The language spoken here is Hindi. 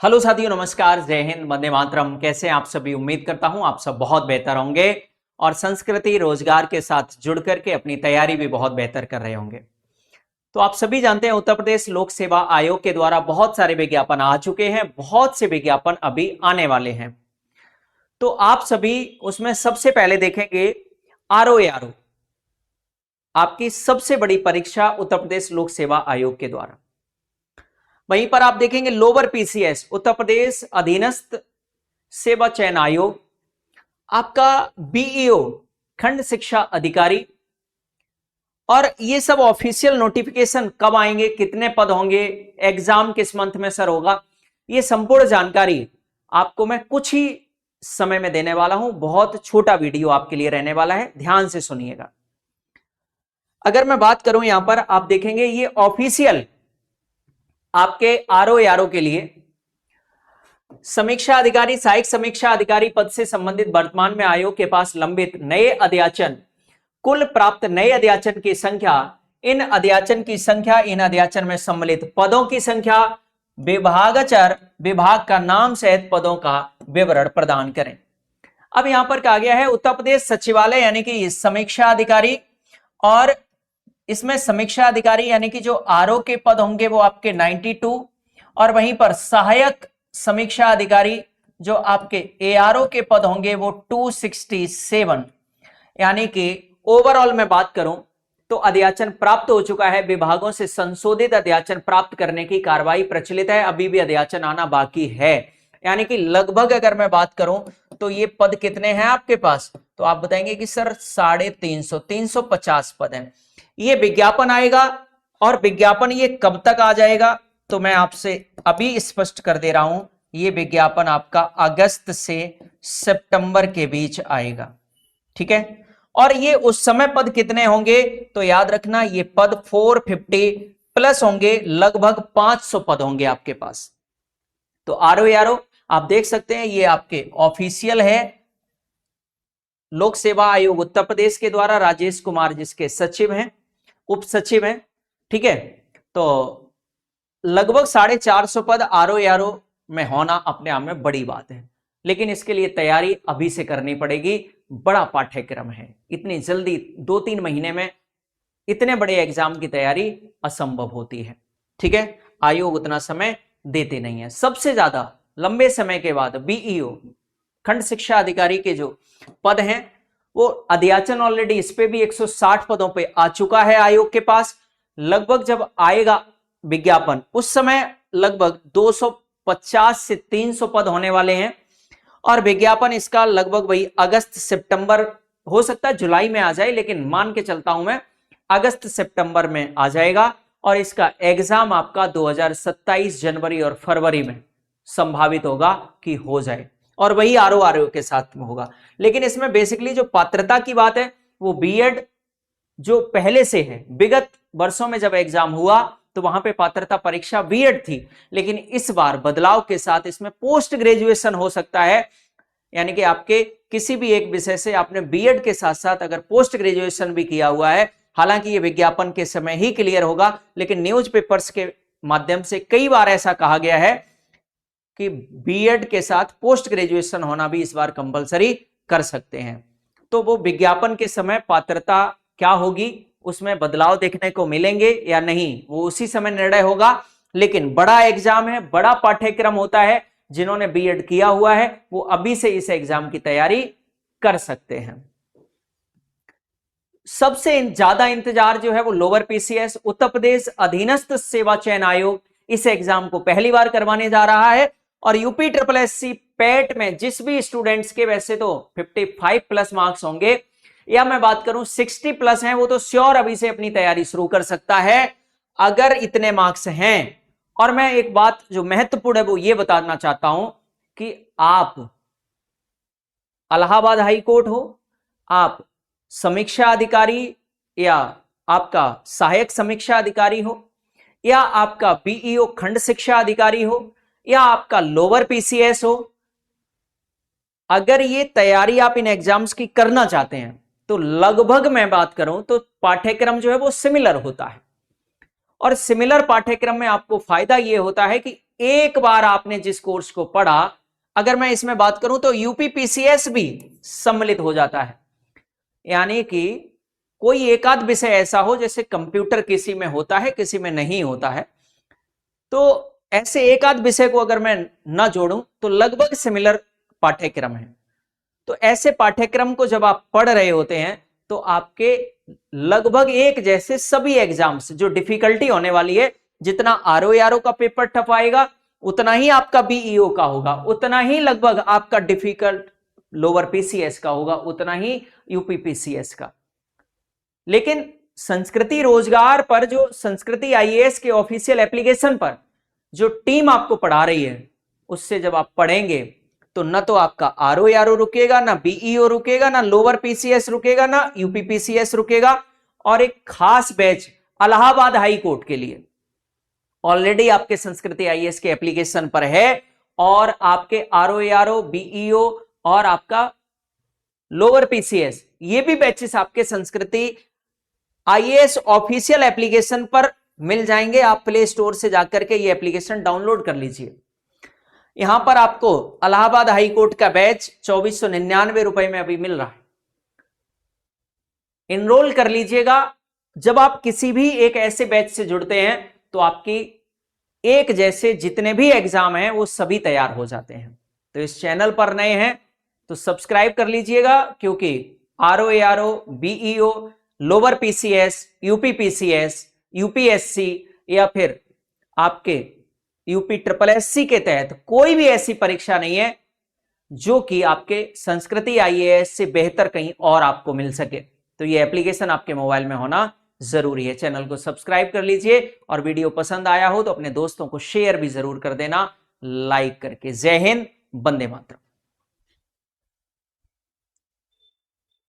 हेलो साथियों, नमस्कार, जय हिंद, वंदे मातरम। कैसे हैं आप सभी? उम्मीद करता हूं आप सब बहुत बेहतर होंगे और संस्कृति रोजगार के साथ जुड़ करके अपनी तैयारी भी बहुत बेहतर कर रहे होंगे। तो आप सभी जानते हैं उत्तर प्रदेश लोक सेवा आयोग के द्वारा बहुत सारे विज्ञापन आ चुके हैं, बहुत से विज्ञापन अभी आने वाले हैं। तो आप सभी उसमें सबसे पहले देखेंगे आरओ आपकी सबसे बड़ी परीक्षा उत्तर प्रदेश लोक सेवा आयोग के द्वारा। वहीं पर आप देखेंगे लोअर पीसीएस उत्तर प्रदेश अधीनस्थ सेवा चयन आयोग, आपका बीईओ खंड शिक्षा अधिकारी। और ये सब ऑफिशियल नोटिफिकेशन कब आएंगे, कितने पद होंगे, एग्जाम किस मंथ में सर होगा, ये संपूर्ण जानकारी आपको मैं कुछ ही समय में देने वाला हूं। बहुत छोटा वीडियो आपके लिए रहने वाला है, ध्यान से सुनिएगा। अगर मैं बात करूं यहां पर आप देखेंगे ये ऑफिशियल आपके आरओ के लिए समीक्षा अधिकारी, सहायक समीक्षा अधिकारी पद से संबंधित वर्तमान में आयोग के पास लंबित नए अध्याचन, कुल प्राप्त नए अध्याचन की संख्या, इन अध्याचन में सम्मिलित पदों की संख्या, विभागचर विभाग का नाम सहित पदों का विवरण प्रदान करें। अब यहां पर कहा गया है उत्तर प्रदेश सचिवालय यानी कि समीक्षा अधिकारी, और इसमें समीक्षा अधिकारी यानी कि जो आरओ के पद होंगे वो आपके 92, और वहीं पर सहायक समीक्षा अधिकारी जो आपके एआरओ के पद होंगे वो 267। यानी कि ओवरऑल में बात करूं तो अध्याचन प्राप्त हो चुका है। विभागों से संशोधित अध्याचन प्राप्त करने की कार्रवाई प्रचलित है, अभी भी अध्याचन आना बाकी है। यानी कि लगभग अगर मैं बात करूं तो ये पद कितने हैं आपके पास, तो आप बताएंगे कि सर 350, 350 पद हैं। ये विज्ञापन आएगा, और विज्ञापन ये कब तक आ जाएगा तो मैं आपसे अभी स्पष्ट कर दे रहा हूं, ये विज्ञापन आपका अगस्त से सितंबर के बीच आएगा, ठीक है। और ये उस समय पद कितने होंगे तो याद रखना ये पद 450 प्लस होंगे, लगभग 500 पद होंगे आपके पास। तो आरओ आप देख सकते हैं ये आपके ऑफिशियल है, लोक सेवा आयोग उत्तर प्रदेश के द्वारा, राजेश कुमार जिसके सचिव हैं, उप सचिव हैं, ठीक है। तो लगभग 450 पद आरओ में होना अपने आप में बड़ी बात है, लेकिन इसके लिए तैयारी अभी से करनी पड़ेगी। बड़ा पाठ्यक्रम है, इतनी जल्दी 2-3 महीने में इतने बड़े एग्जाम की तैयारी असंभव होती है, ठीक है। आयोग उतना समय देते नहीं है। सबसे ज्यादा लंबे समय के बाद बीईओ खंड शिक्षा अधिकारी के जो पद हैं वो अध्याचन ऑलरेडी इस पे भी 160 पदों पे आ चुका है आयोग के पास। लगभग जब आएगा विज्ञापन उस समय लगभग 250 से 300 पद होने वाले हैं, और विज्ञापन इसका लगभग वही अगस्त सितंबर, हो सकता है जुलाई में आ जाए, लेकिन मान के चलता हूं मैं अगस्त सितंबर में आ जाएगा। और इसका एग्जाम आपका 2027 जनवरी और फरवरी में संभावित होगा कि हो जाए, और वही आरओ के साथ में होगा। लेकिन इसमें बेसिकली जो पात्रता की बात है वो बीएड जो पहले से है, विगत वर्षों में जब एग्जाम हुआ तो वहां पे पात्रता परीक्षा बीएड थी, लेकिन इस बार बदलाव के साथ इसमें पोस्ट ग्रेजुएशन हो सकता है। यानी कि आपके किसी भी एक विषय से आपने बीएड के साथ साथ अगर पोस्ट ग्रेजुएशन भी किया हुआ है, हालांकि ये विज्ञापन के समय ही क्लियर होगा, लेकिन न्यूज़पेपर्स के माध्यम से कई बार ऐसा कहा गया है कि बीएड के साथ पोस्ट ग्रेजुएशन होना भी इस बार कंपलसरी कर सकते हैं। तो वो विज्ञापन के समय पात्रता क्या होगी उसमें बदलाव देखने को मिलेंगे या नहीं, वो उसी समय निर्णय होगा। लेकिन बड़ा एग्जाम है, बड़ा पाठ्यक्रम होता है, जिन्होंने बीएड किया हुआ है वो अभी से इस एग्जाम की तैयारी कर सकते हैं। सबसे ज्यादा इंतजार जो है वो लोअर पीसीएस उत्तर प्रदेश अधीनस्थ सेवा चयन आयोग इस एग्जाम को पहली बार करवाने जा रहा है। और यूपी ट्रिपल एससी पेट में जिस भी स्टूडेंट्स के वैसे तो 55 प्लस मार्क्स होंगे, या मैं बात करूं 60 प्लस हैं, वो तो श्योर अभी से अपनी तैयारी शुरू कर सकता है अगर इतने मार्क्स हैं। और मैं एक बात जो महत्वपूर्ण है वो ये बताना चाहता हूं कि आप इलाहाबाद हाई कोर्ट हो, आप समीक्षा अधिकारी या आपका सहायक समीक्षा अधिकारी हो, या आपका बीईओ खंड शिक्षा अधिकारी हो, या आपका लोअर पीसीएस हो, अगर ये तैयारी आप इन एग्जाम्स की करना चाहते हैं तो लगभग मैं बात करूं तो पाठ्यक्रम जो है वो सिमिलर होता है। और सिमिलर पाठ्यक्रम में आपको फायदा यह होता है कि एक बार आपने जिस कोर्स को पढ़ा, अगर मैं इसमें बात करूं तो यूपीपीसीएस भी सम्मिलित हो जाता है। यानी कि कोई एक आध विषय ऐसा हो जैसे कंप्यूटर किसी में होता है किसी में नहीं होता है, तो ऐसे एक आध विषय को अगर मैं ना जोड़ूं तो लगभग सिमिलर पाठ्यक्रम है। तो ऐसे पाठ्यक्रम को जब आप पढ़ रहे होते हैं तो आपके लगभग एक जैसे सभी एग्जाम्स जो डिफिकल्टी होने वाली है, जितना आरओ का पेपर टफ आएगा उतना ही आपका बीईओ का होगा, उतना ही लगभग आपका डिफिकल्ट लोअर पीसीएस का होगा, उतना ही यूपीपीसीएस का। लेकिन संस्कृति रोजगार पर, जो संस्कृति आईएएस के ऑफिशियल एप्लीकेशन पर जो टीम आपको पढ़ा रही है, उससे जब आप पढ़ेंगे तो न तो आपका आरओ रुकेगा, ना बीईओ रुकेगा, ना लोअर पीसीएस रुकेगा, ना यूपीपीसीएस रुकेगा। और एक खास बैच इलाहाबाद हाई कोर्ट के लिए ऑलरेडी आपके संस्कृति आईएएस के एप्लीकेशन पर है, और आपके आरओ बीईओ और आपका लोअर पीसीएस ये भी बैचेस आपके संस्कृति आईएएस ऑफिशियल एप्लीकेशन पर मिल जाएंगे। आप प्ले स्टोर से जाकर के ये एप्लीकेशन डाउनलोड कर लीजिए। यहां पर आपको इलाहाबाद हाई कोर्ट का बैच 2499 रुपए में अभी मिल रहा है, इनरोल कर लीजिएगा। जब आप किसी भी एक ऐसे बैच से जुड़ते हैं तो आपकी एक जैसे जितने भी एग्जाम हैं वो सभी तैयार हो जाते हैं। तो इस चैनल पर नए हैं तो सब्सक्राइब कर लीजिएगा, क्योंकि RO BEO lower PCS UPPCS UPSC या फिर आपके यूपी ट्रिपल एससी के तहत कोई भी ऐसी परीक्षा नहीं है जो कि आपके संस्कृति आईएएस से बेहतर कहीं और आपको मिल सके। तो ये एप्लीकेशन आपके मोबाइल में होना जरूरी है। चैनल को सब्सक्राइब कर लीजिए, और वीडियो पसंद आया हो तो अपने दोस्तों को शेयर भी जरूर कर देना लाइक करके। जय हिंद, वंदे मातरम।